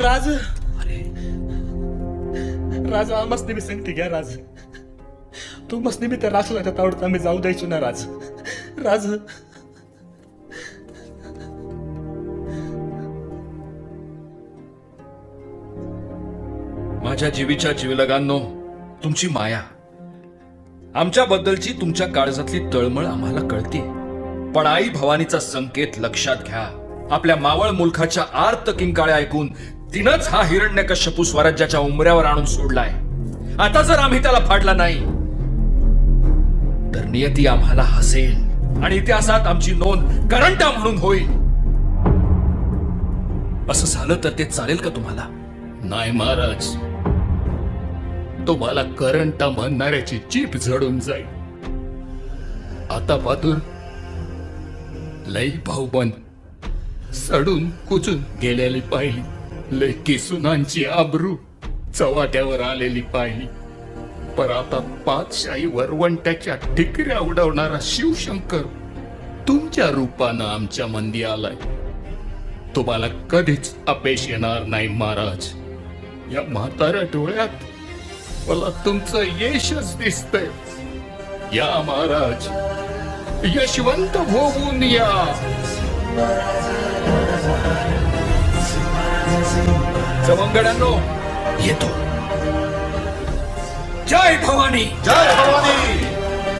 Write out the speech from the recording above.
राज राज मस्त मी सांगते घ्या राज तू मस्त मी त्या राजला आवडता मी जाऊ द्यायचो ना राज राज माझ्या जीवीच्या जीवलगांनो, तुमची माया, आमच्या बद्दलची तुमच्या काळजातली तळमळ आम्हाला कळते. पण आई भवानीचा संकेत लक्षात घ्या. आपल्या मावळ मुलखाच्या आर्त किंकाळ्या ऐकून तिनंच हा हिरण्यकश्यपू स्वराज्याच्या उमऱ्यावर आणून सोडलाय. आता जर आम्ही त्याला फाडला नाही तर नियती आम्हाला हसेल आणि इतिहासात आमची नोंद करंटा म्हणून होईल. असं झालं तर ते चालेल का तुम्हाला? नाही महाराज, तुम्हाला करंटा म्हणणाऱ्याची जीभ जडून जाईल. आता पातूर लई भाऊबंद सडून कुचून गेलेली पाहिली. लेकी सुनांची आबरू चव्हाट्यावर आलेली पाहिली. पर आता पातशाही वरवंट्याच्या ठिकऱ्या उडवणारा शिवशंकर तुमच्या रूपानं आमच्या मंदी आलाय. तुम्हाला कधीच अपयश येणार नाही महाराज. या म्हाताऱ्या डोळ्यात मला तुमचं यशच दिसतंय. या महाराज, यशवंत होऊन या. सवंगड्यांनो, येतो. जय भवानी. जय भवानी.